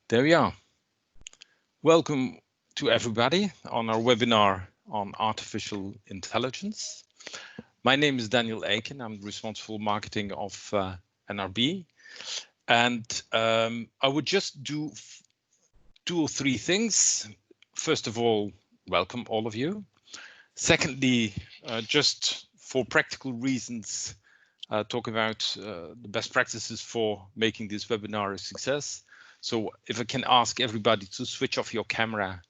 There we are. Welcome to everybody on our webinar on artificial intelligence. My name is 𝗁𝗍𝗂𝗍. I'm responsible for marketing of NRB. And I would just do 2 or 3 things. First of all, welcome all of you. Secondly, just for practical reasons, talk about the best practices for making this webinar a success. So if I can ask everybody to switch off your camera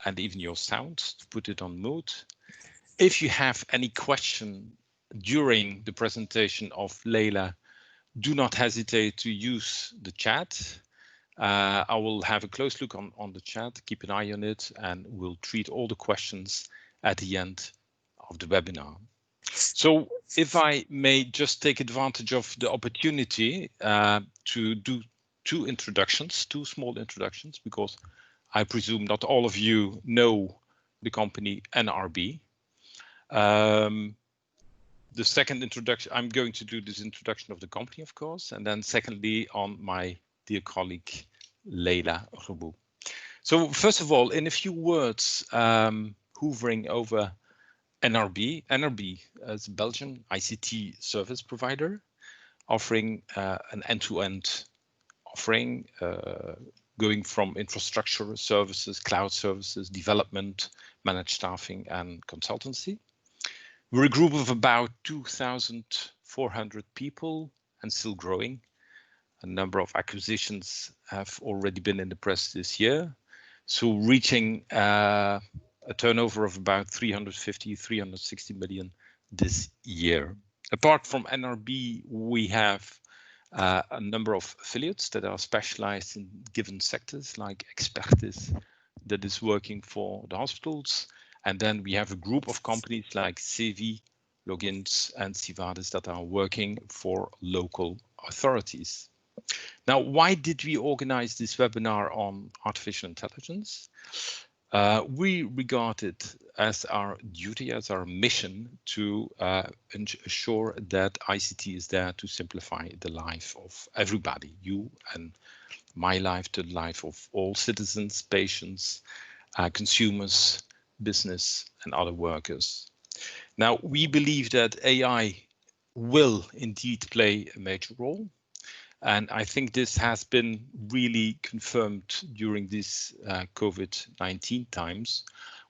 and even your sound, to put it on mute. If you have any question during the presentation of 𝗁𝗍𝗂𝗍, do not hesitate to use the chat. I will have a close look on the chat, keep an eye on it, and we'll treat all the questions at the end of the webinar. So if I may just take advantage of the opportunity to do 2 introductions, 2 small introductions, because I presume not all of you know the company NRB. The second introduction, I'm going to do this introduction of the company, of course, and then secondly on my dear colleague 𝗁𝗍𝗂𝗍𝗶. So first of all, in a few words, hovering over NRB. NRB is a Belgian ICT service provider offering an end-to-end offering going from infrastructure services, cloud services, development, managed staffing and consultancy. We're a group of about 2,400 people and still growing. A number of acquisitions have already been in the press this year. So reaching a turnover of about 360 million this year. Apart from NRB, we have a number of affiliates that are specialized in given sectors like expertise that is working for the hospitals. And then we have a group of companies like 𝗄𝗏, Logins and 𝗄𝗏 that are working for local authorities. Now, why did we organize this webinar on artificial intelligence? We regard it as our duty, as our mission to ensure that ICT is there to simplify the life of everybody, you and my life, the life of all citizens, patients, consumers, business and other workers. Now, we believe that AI will indeed play a major role. And I think this has been really confirmed during these COVID-19 times,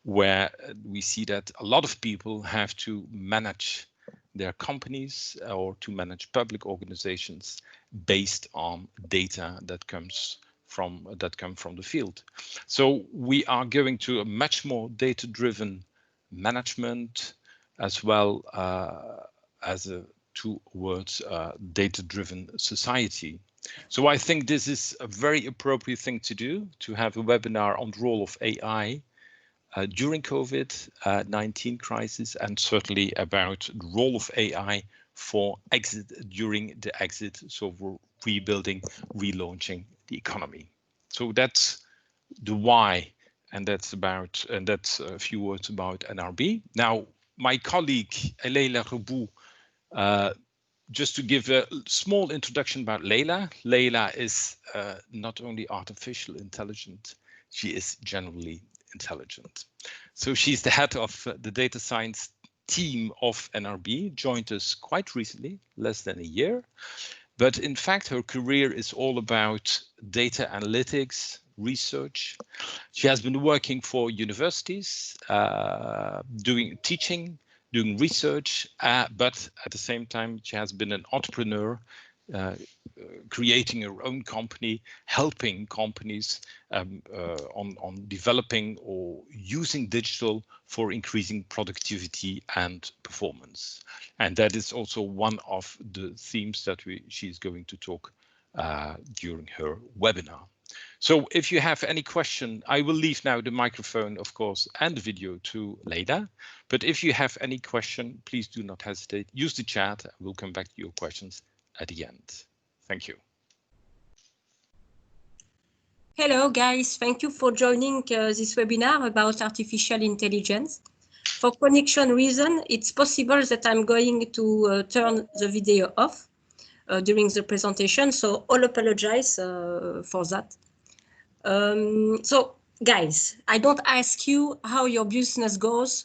where we see that a lot of people have to manage their companies or to manage public organizations based on data that come from the field. So we are going to a much more data-driven management as well as towards data-driven society. So I think this is a very appropriate thing to do, to have a webinar on the role of AI during COVID-19 crisis, and certainly about the role of AI for exit during the exit. So we're rebuilding, relaunching the economy. So that's the why, and that's a few words about NRB. Now, my colleague 𝗁𝗍𝗂𝗍𝗶, just to give a small introduction about 𝗁𝗍𝗂𝗍𝗶. 𝗁𝗁𝗍 is not only artificial intelligent, she is generally intelligent. So she's the head of the data science team of NRB, joined us quite recently, less than a year. But in fact, her career is all about data analytics, research. She has been working for universities, teaching, doing research, but at the same time, she has been an entrepreneur, creating her own company, helping companies on developing or using digital for increasing productivity and performance. And that is also one of the themes that she's going to talk during her webinar. So if you have any question, I will leave now the microphone, of course, and the video to 𝗁𝗍𝗂𝗍𝗶. But if you have any question, please do not hesitate. Use the chat. We'll come back to your questions at the end. Thank you. Hello, guys. Thank you for joining this webinar about artificial intelligence. For connection reason, it's possible that I'm going to turn the video off during the presentation, so I'll apologize for that. So guys, I don't ask you how your business goes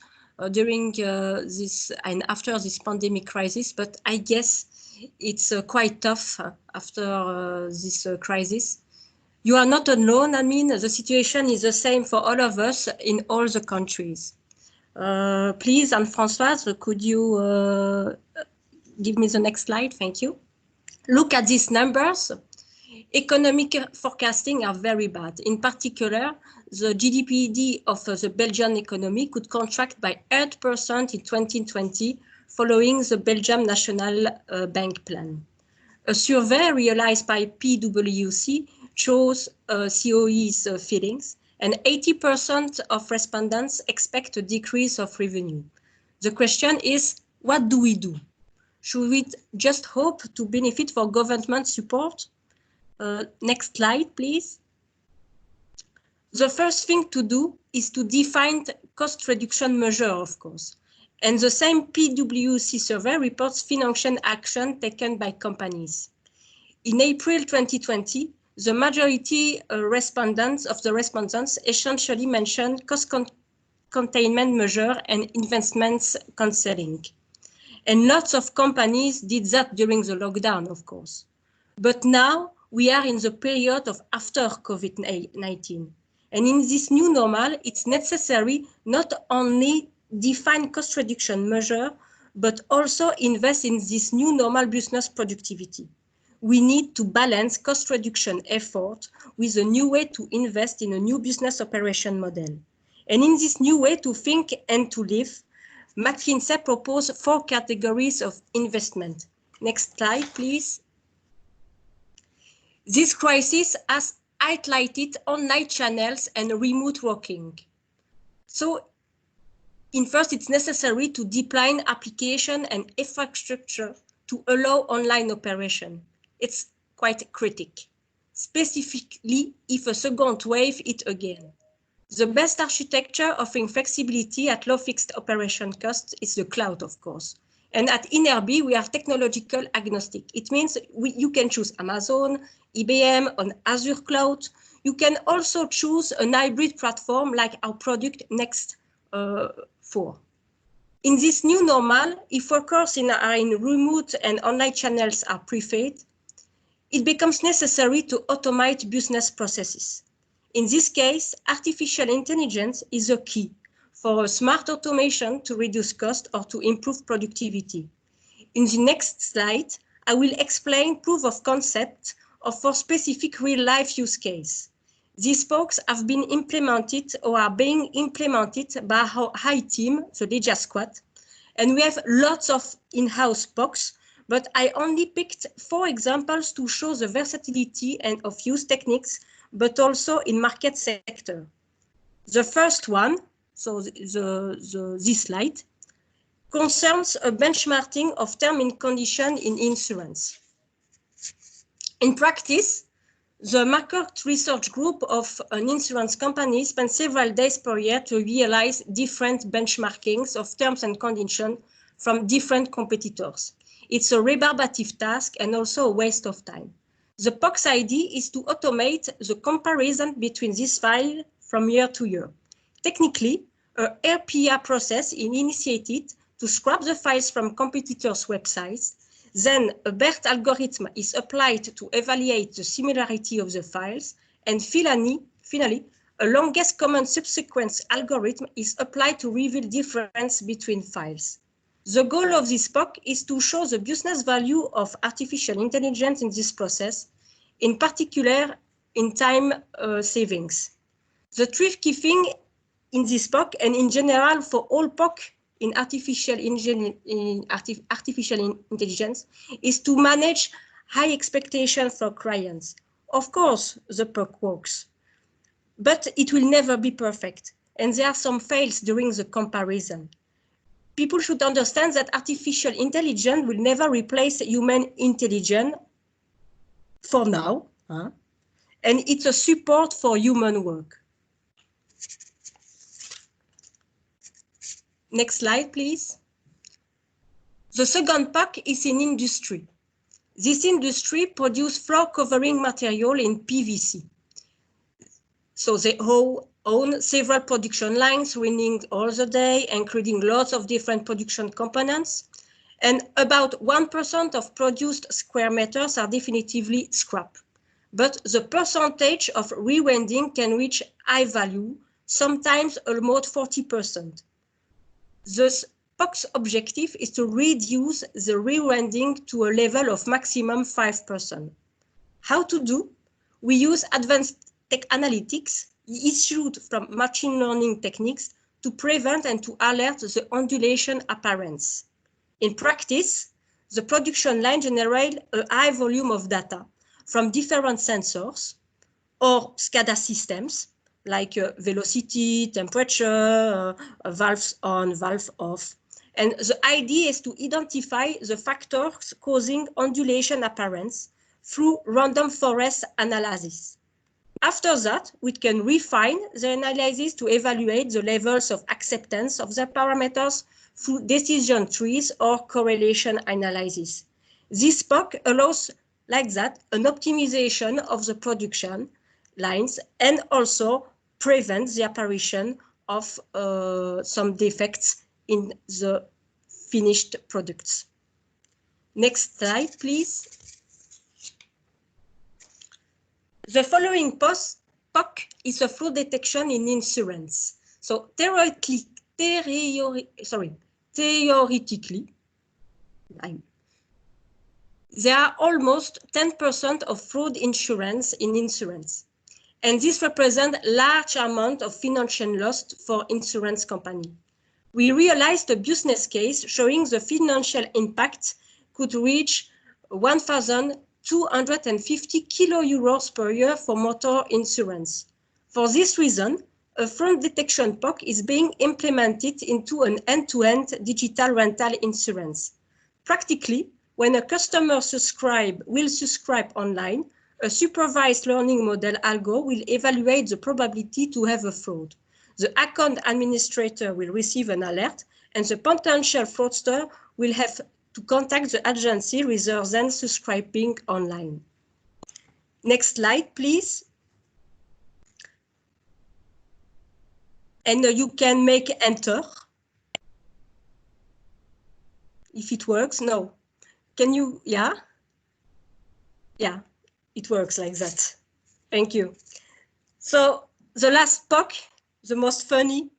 during this and after this pandemic crisis, but I guess it's quite tough after this crisis. You are not alone. I mean, the situation is the same for all of us in all the countries. Please, Anne-Françoise, could you give me the next slide? Thank you. Look at these numbers. Economic forecasting are very bad. In particular, the GDP of the Belgian economy could contract by 8% in 2020 following the Belgium National Bank plan. A survey realized by PwC shows COE's feelings, and 80% of respondents expect a decrease of revenue. The question is, what do we do? Should we just hope to benefit for government support? Next slide, please. The first thing to do is to define cost reduction measure, of course. And the same PwC survey reports financial action taken by companies. In April 2020, the majority respondents essentially mentioned cost containment measure and investments cancelling. And lots of companies did that during the lockdown, of course. But now we are in the period of after COVID-19. And in this new normal, it's necessary not only define cost reduction measure, but also invest in this new normal business productivity. We need to balance cost reduction effort with a new way to invest in a new business operation model. And in this new way to think and to live, McKinsey proposed 4 categories of investment. Next slide, please. This crisis has highlighted online channels and remote working. So, first, it's necessary to deploy application and infrastructure to allow online operation. It's quite critical, specifically if a second wave hit again. The best architecture offering flexibility at low fixed operation costs is the cloud, of course. And at INRB, we are technological agnostic. It means you can choose Amazon, IBM, on Azure Cloud. You can also choose an hybrid platform like our product Next 4. In this new normal, if workers are in remote and online channels are preferred, it becomes necessary to automate business processes. In this case, artificial intelligence is a key for a smart automation to reduce cost or to improve productivity. In the next slide, I will explain proof of concept for specific real-life use case. These POCs have been implemented or are being implemented by our high team, the Legia Squad, and we have lots of in-house POCs, but I only picked 4 examples to show the versatility and of use techniques, but also in market sector. The first one, so this slide, concerns a benchmarking of term and condition in insurance. In practice, the market research group of an insurance company spent several days per year to realize different benchmarkings of terms and conditions from different competitors. It's a rebarbative task and also a waste of time. The POC's idea is to automate the comparison between these files from year to year. Technically, a RPA process is initiated to scrap the files from competitors' websites. Then a BERT algorithm is applied to evaluate the similarity of the files. And finally, a longest common subsequence algorithm is applied to reveal difference between files. The goal of this POC is to show the business value of artificial intelligence in this process, in particular in time savings. The 3 key things in this POC and in general for all POC in artificial intelligence is to manage high expectations for clients. Of course, the POC works, but it will never be perfect. And there are some fails during the comparison. People should understand that artificial intelligence will never replace human intelligence for now, and it's a support for human work. Next slide, please. The second POC is in industry. This industry produces floor covering material in PVC. So they own several production lines running all the day, including lots of different production components. And about 1% of produced square meters are definitively scrap. But the percentage of rewinding can reach high value, sometimes almost 40%. Thus, POC's objective is to reduce the rewinding to a level of maximum 5%. How to do? We use advanced tech analytics issued from machine learning techniques to prevent and to alert the undulation appearance. In practice, the production line generates a high volume of data from different sensors or SCADA systems like velocity, temperature, valves on, valve off. And the idea is to identify the factors causing undulation appearance through random forest analysis. After that, we can refine the analysis to evaluate the levels of acceptance of the parameters through decision trees or correlation analysis. This POC allows, like that, an optimization of the production lines and also prevents the apparition of some defects in the finished products. Next slide, please. The following POC is a fraud detection in insurance. So theoretically, there are almost 10% of fraud insurance in insurance. And this represents a large amount of financial loss for insurance company. We realized a business case showing the financial impact could reach 1,250 €1,000 per year for motor insurance. For this reason, a fraud detection POC is being implemented into an end-to-end digital rental insurance. Practically, when a customer will subscribe online, a supervised learning model algo will evaluate the probability to have a fraud. The account administrator will receive an alert, and the potential fraudster will have to contact the agency rather than subscribing online. Next slide, please. And you can make enter. If it works, no. Can you, yeah? Yeah, it works like that. Thank you. So the last POC, the most funny,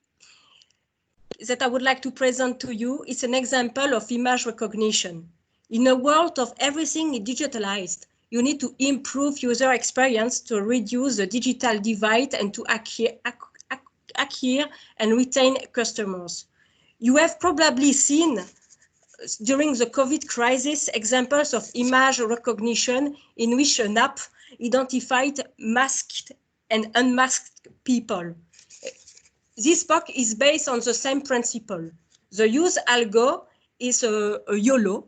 that I would like to present to you is an example of image recognition. In a world of everything digitalized, you need to improve user experience to reduce the digital divide and to acquire and retain customers. You have probably seen during the COVID crisis examples of image recognition in which an app identified masked and unmasked people. This POC is based on the same principle. The use algo is a YOLO,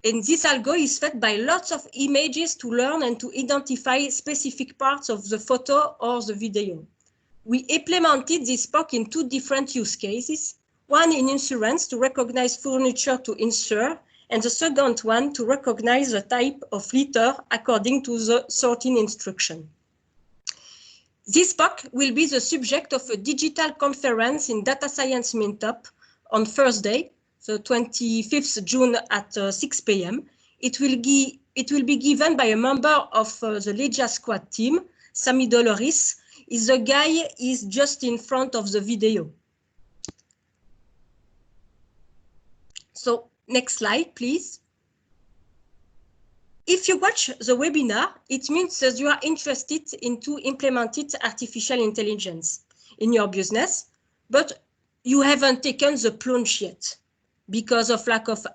and this algo is fed by lots of images to learn and to identify specific parts of the photo or the video. We implemented this POC in two different use cases, one in insurance to recognize furniture to insure, and the second one to recognize the type of litter according to the 13 instruction. This POC will be the subject of a digital conference in Data Science Meetup on Thursday, the 25th June at 6 p.m. It will be given by a member of the Legia Squad team, Sami Doloris. The guy is just in front of the video. So next slide, please. If you watch the webinar, it means that you are interested into implemented artificial intelligence in your business, but you haven't taken the plunge yet because of lack of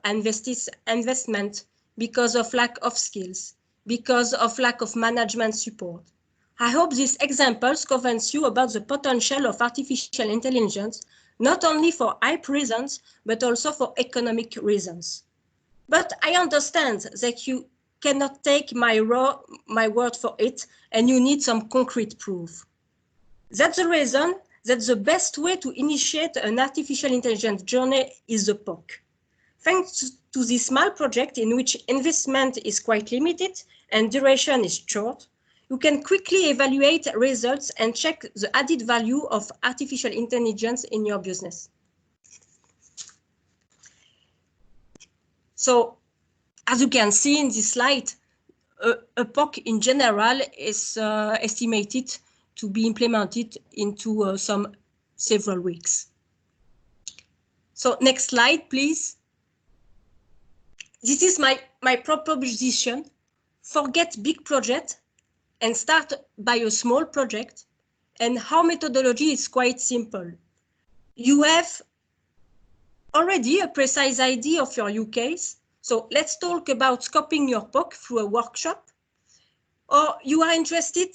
investment, because of lack of skills, because of lack of management support. I hope these examples convince you about the potential of artificial intelligence, not only for hype reasons, but also for economic reasons. But I understand that you cannot take my word for it, and you need some concrete proof. That's the reason that the best way to initiate an artificial intelligence journey is the POC. Thanks to this small project in which investment is quite limited and duration is short, you can quickly evaluate results and check the added value of artificial intelligence in your business. So, as you can see in this slide, a POC in general is estimated to be implemented into several weeks. So next slide, please. This is my proposition. Forget big project and start by a small project. And our methodology is quite simple. You have already a precise idea of your use case. So let's talk about scoping your POC through a workshop. Or you are interested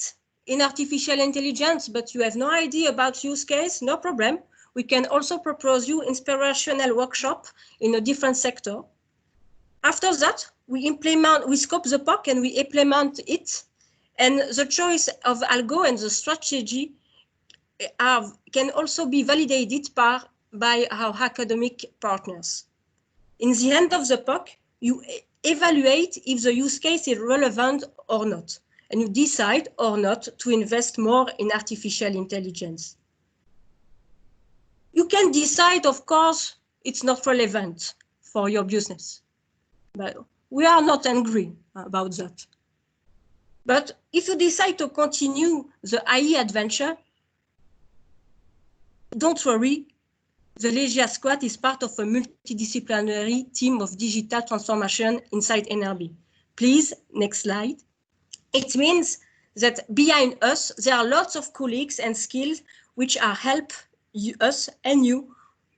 in artificial intelligence, but you have no idea about use case, no problem. We can also propose you inspirational workshop in a different sector. After that, we scope the POC and we implement it. And the choice of algo and the strategy can also be validated by our academic partners. In the end of the POC, you evaluate if the use case is relevant or not, and you decide or not to invest more in artificial intelligence. You can decide, of course, it's not relevant for your business, but we are not angry about that. But if you decide to continue the AI adventure, don't worry, the 𝗄𝗁𝗶𝗶𝗶𝗹 is part of a multidisciplinary team of digital transformation inside NRB. Please, next slide. It means that behind us, there are lots of colleagues and skills which are help us and you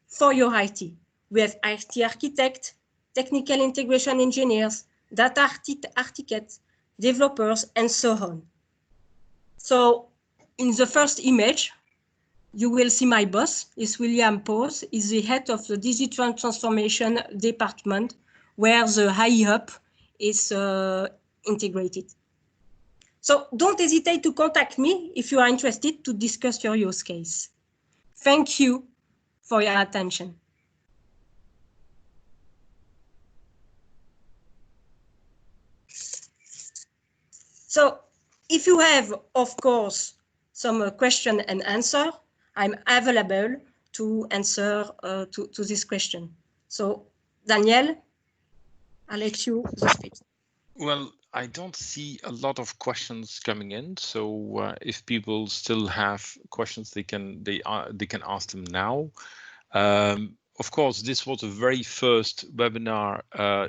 for your IT. We have IT architects, technical integration engineers, data architects, developers, and so on. So in the first image, you will see my boss is 𝗄𝗁𝗶𝗶𝗶𝗹, is the head of the digital transformation department where the AI hub is integrated. So don't hesitate to contact me if you are interested to discuss your use case. Thank you for your attention. So if you have, of course, some question and answer, I'm available to answer to this question. So Daniel, I'll let you the stage. Well, I don't see a lot of questions coming in, so if people still have questions, they can ask them now. Of course, this was a very first webinar,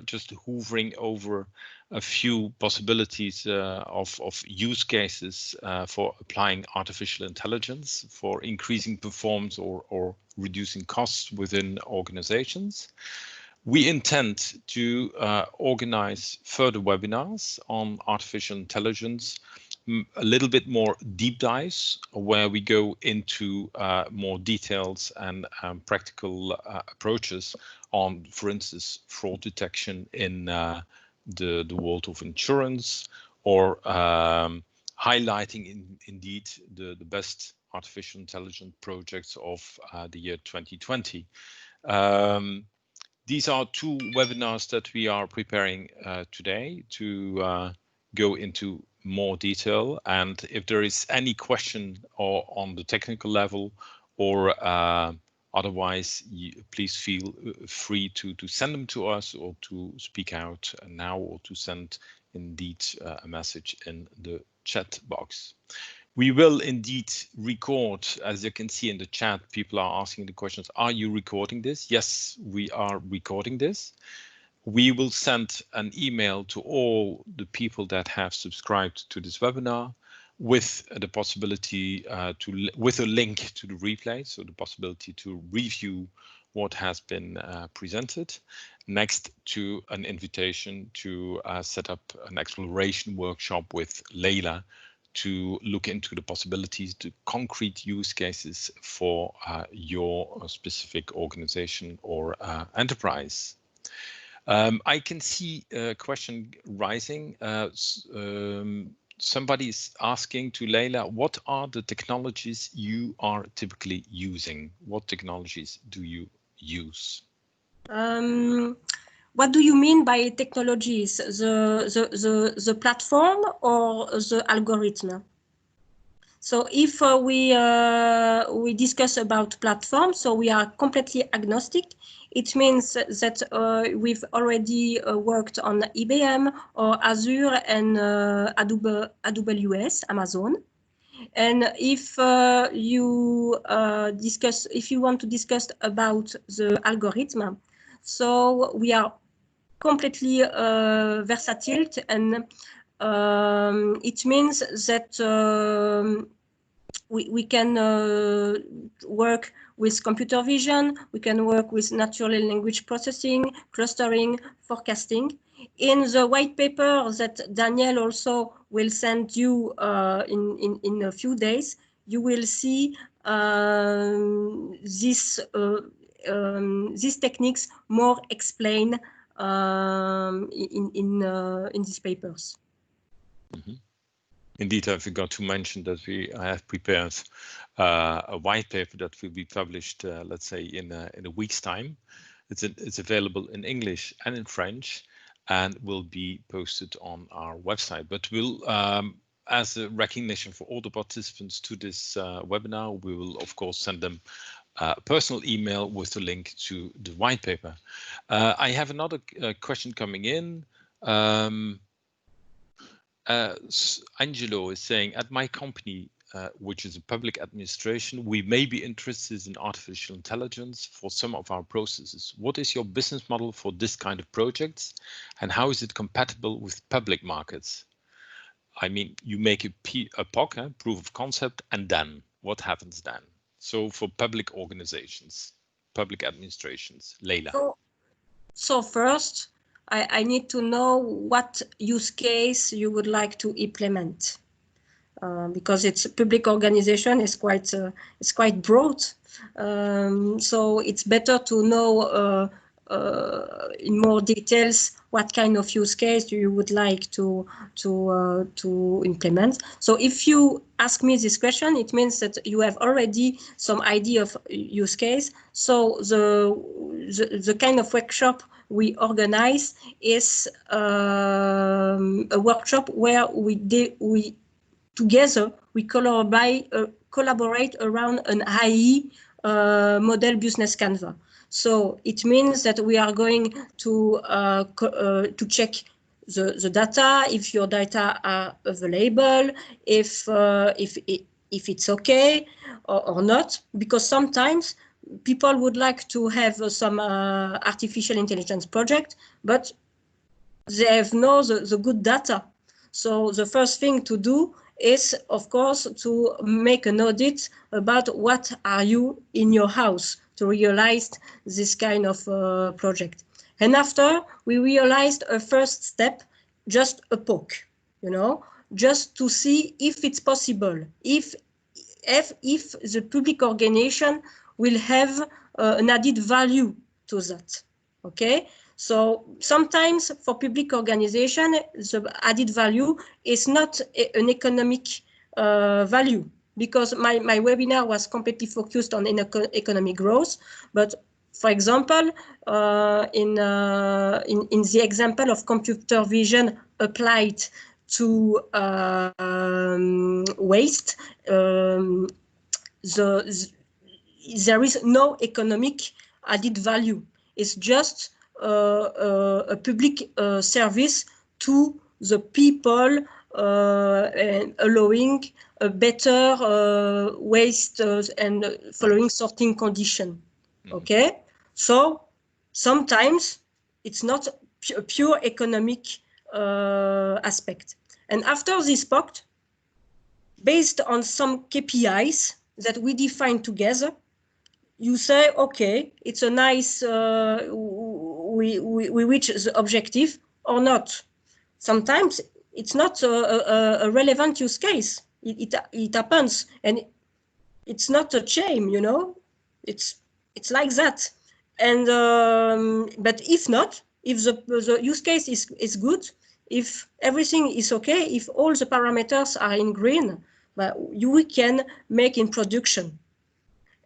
just hovering over a few possibilities of use cases for applying artificial intelligence for increasing performance or reducing costs within organizations. We intend to organize further webinars on artificial intelligence, a little bit more deep dives where we go into more details and practical approaches on, for instance, fraud detection in the world of insurance, or highlighting indeed the best artificial intelligence projects of the year 2020. These are two webinars that we are preparing today to go into more detail, and if there is any question or on the technical level or otherwise, please feel free to send them to us or to speak out now or to send indeed a message in the chat box. We will indeed record, as you can see in the chat, people are asking the questions, are you recording this? Yes, we are recording this. We will send an email to all the people that have subscribed to this webinar with the possibility with a link to the replay, so the possibility to review what has been presented, next to an invitation to set up an exploration workshop with Leila to look into the possibilities, the concrete use cases for your specific organization or enterprise. I can see a question rising. Somebody is asking to Leila, what are the technologies you are typically using? What technologies do you use? what do you mean by technologies? The platform or the algorithm? So if we discuss about platform, so we are completely agnostic. It means that we've already worked on IBM or Azure and AWS, Amazon. And if you want to discuss about the algorithm, so we are completely versatile, and it means that we can work with computer vision, we can work with natural language processing, clustering, forecasting. In the white paper that Daniel also will send you in a few days, you will see these techniques more explained in these papers. Mm-hmm. Indeed, I forgot to mention that I have prepared a white paper that will be published, let's say, in a week's time. It's available in English and in French, and will be posted on our website. But we'll, as a recognition for all the participants to this webinar, we will of course send them a personal email with the link to the white paper. I have another question coming in. Angelo is saying, at my company, which is a public administration, we may be interested in artificial intelligence for some of our processes. What is your business model for this kind of projects, and how is it compatible with public markets? I mean, you make a POC, proof of concept, and then what happens then? So for public organizations, public administrations, Leila. So first, I need to know what use case you would like to implement, because it's a public organization, it's quite broad. So it's better to know in more details what kind of use case you would like to implement. So if you ask me this question, it means that you have already some idea of use case. So the kind of workshop we organize is a workshop where we together we collaborate around an AI model business canvas. So it means that we are going to check the data, if your data are available, if it's okay or not, because sometimes people would like to have some artificial intelligence project, but they have no the good data. So the first thing to do is, of course, to make an audit about what are you in your house to realize this kind of project. And after we realized a first step, just a POC, you know, just to see if it's possible, if the public organization will have an added value to that, okay? So sometimes for public organization, the added value is not an economic value, because my webinar was completely focused on economic growth. But for example, in the example of computer vision applied to waste, there is no economic added value. It's just a public service to the people, and allowing a better waste and following sorting condition. Okay, so sometimes it's not a pure economic aspect. And after this POC, based on some KPIs that we define together, you say, okay, it's a nice, we reach the objective or not. Sometimes it's not a relevant use case. It happens, and it's not a shame, you know. It's like that. And but if not, if the use case is good, if everything is okay, if all the parameters are in green, but we can make in production.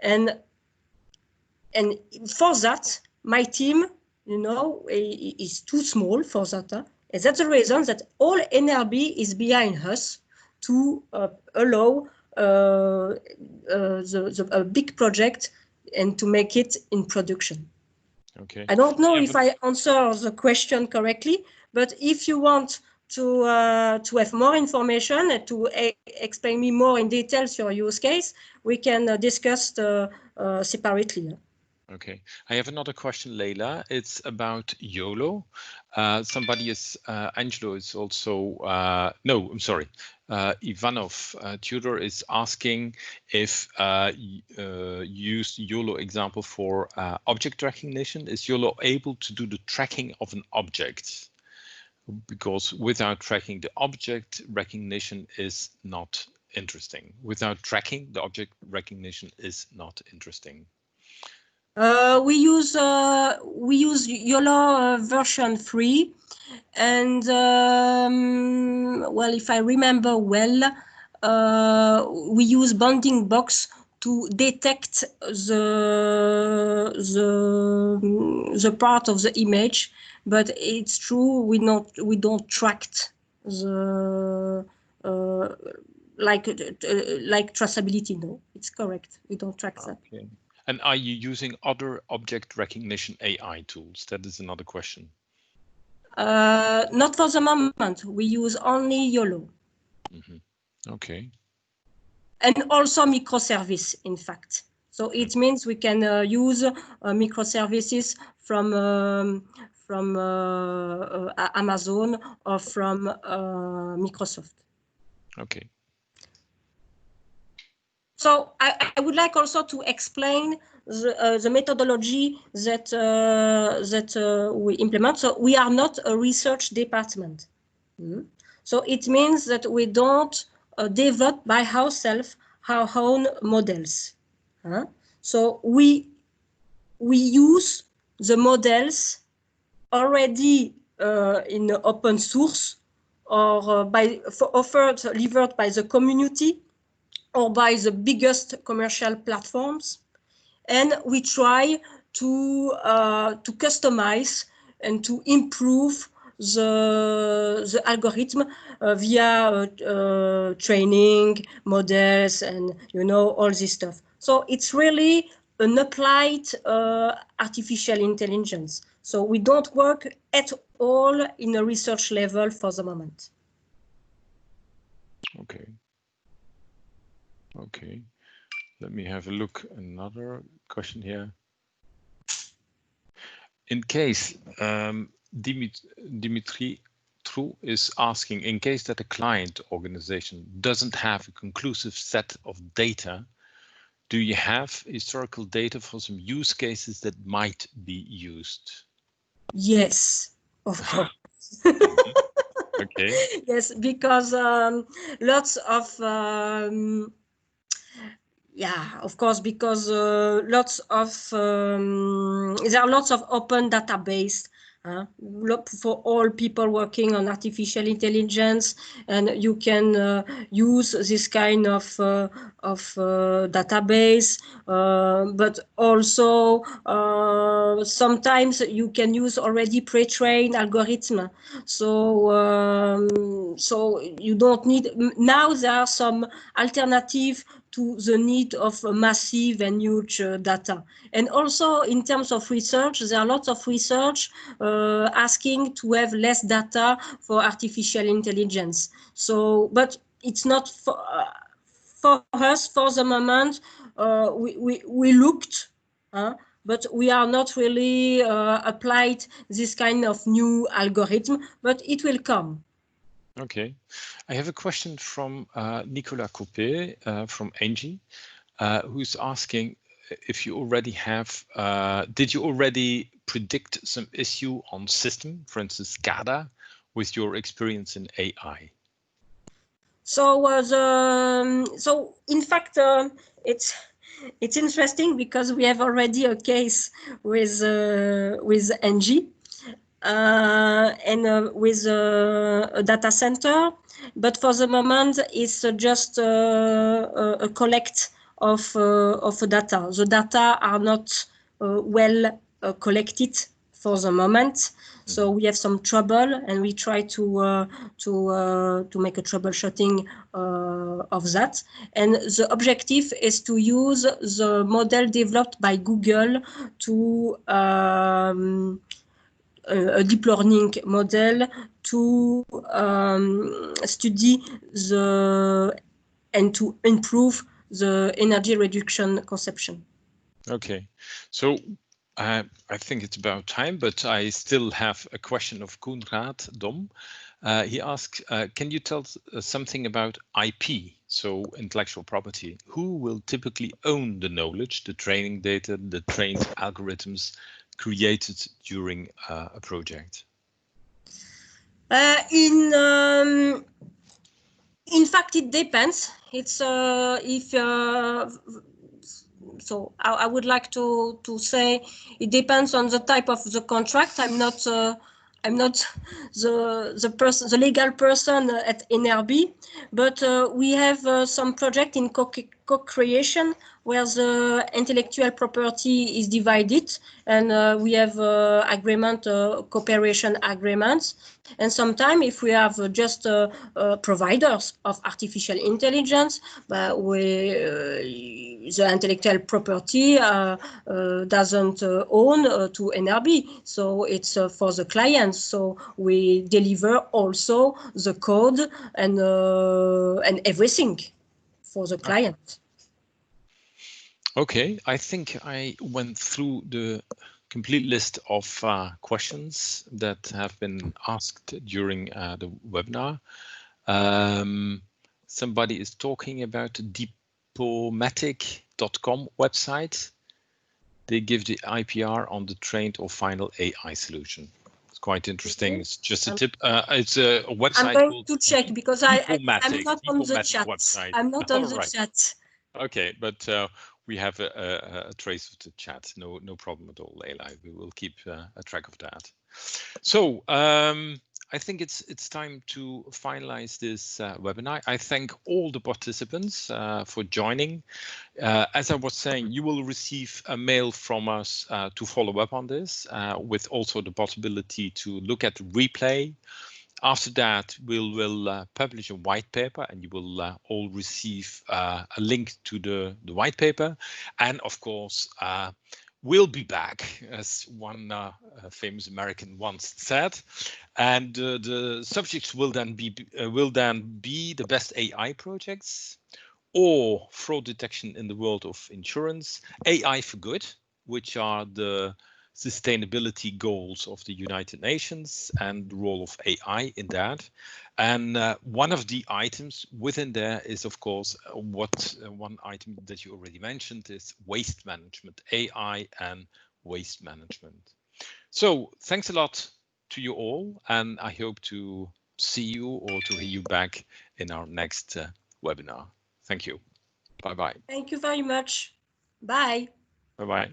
And for that, my team you know, is too small for data. And that's the reason that all NRB is behind us to allow a big project and to make it in production. Okay. I don't know if I answer the question correctly, but if you want to have more information and to explain me more in details your use case, we can discuss separately. Okay, I have another question, Leila. It's about YOLO. Somebody is, Angelo is also, no, I'm sorry. Ivanov Tudor is asking if use YOLO example for object recognition. Is YOLO able to do the tracking of an object? Because without tracking the object, recognition is not interesting. Without tracking, the object recognition is not interesting. We use YOLO version 3, and well, if I remember well, we use bounding box to detect the part of the image, but it's true we don't track the like traceability. No, it's correct. We don't track that. Okay. And are you using other object recognition AI tools? That is another question. Not for the moment. We use only YOLO. Mm-hmm. Okay. And also microservice, in fact. So it means we can use microservices from Amazon or from Microsoft. Okay. So I would like also to explain the methodology that we implement. So we are not a research department. So it means that we don't develop by ourselves our own models. So we use the models already in open source or delivered by the community or by the biggest commercial platforms, and we try to customize and to improve the algorithm via training models and all this stuff. So it's really an applied artificial intelligence. So we don't work at all in a research level for the moment. Okay. Okay, let me have a look. Another question here. In case Dimitri Trou is asking, in case that a client organization doesn't have a conclusive set of data, do you have historical data for some use cases that might be used? Yes, of course. Okay. Yes, because lots of yeah, of course, because there are lots of open database for all people working on artificial intelligence, and you can use this kind of database, but also sometimes you can use already pre-trained algorithm. So so you don't need, now there are some alternative to the need of massive and huge data. And also in terms of research, there are lots of research asking to have less data for artificial intelligence. So, but it's not for us for the moment. We looked, but we are not really applied this kind of new algorithm, but it will come. Okay, I have a question from 𝗄𝗁𝗶𝗶𝗶 from Engie, who's asking if you already have, did you already predict some issue on system, for instance, SCADA, with your experience in AI? So so in fact, it's interesting because we have already a case with Engie. And with a data center, but for the moment it's just a collect of data. The data are not well collected for the moment. So we have some trouble, and we try to make a troubleshooting of that. And the objective is to use the model developed by Google to a deep learning model to study and to improve the energy reduction consumption. Okay, so I think it's about time, but I still have a question of Koenraad Dom. He asks, can you tell something about IP, so intellectual property? Who will typically own the knowledge, the training data, the trained algorithms created during a project? In fact, it depends. It's so I would like to say it depends on the type of the contract. I'm not the legal person at NRB, but we have some project in co-creation where the intellectual property is divided, and we have cooperation agreements. And sometimes, if we have just providers of artificial intelligence, but the intellectual property doesn't own to NRB, so it's for the clients. So we deliver also the code and everything for the client. Okay, I think I went through the complete list of questions that have been asked during the webinar. Somebody is talking about the 𝗵𝗁𝗁𝗁𝗁.com website. They give the IPR on the trained or final AI solution. It's quite interesting. It's just a tip. It's a website. I'm going to check because I'm not on the chat. Website. I'm not on the chat. Okay, but we have a trace of the chat. No problem at all, Leila. We will keep a track of that. So I think it's time to finalize this webinar. I thank all the participants for joining. As I was saying, you will receive a mail from us to follow up on this, with also the possibility to look at the replay. After that, we'll publish a white paper, and you will all receive a link to the white paper. And of course, we'll be back, as one famous American once said. And the subjects will then be the best AI projects, or fraud detection in the world of insurance, AI for good, which are the sustainability goals of the United Nations and the role of AI in that. And one of the items within there is, of course, one item that you already mentioned is waste management, AI and waste management. So thanks a lot to you all, and I hope to see you or to hear you back in our next webinar. Thank you. Bye-bye. Thank you very much. Bye. Bye-bye.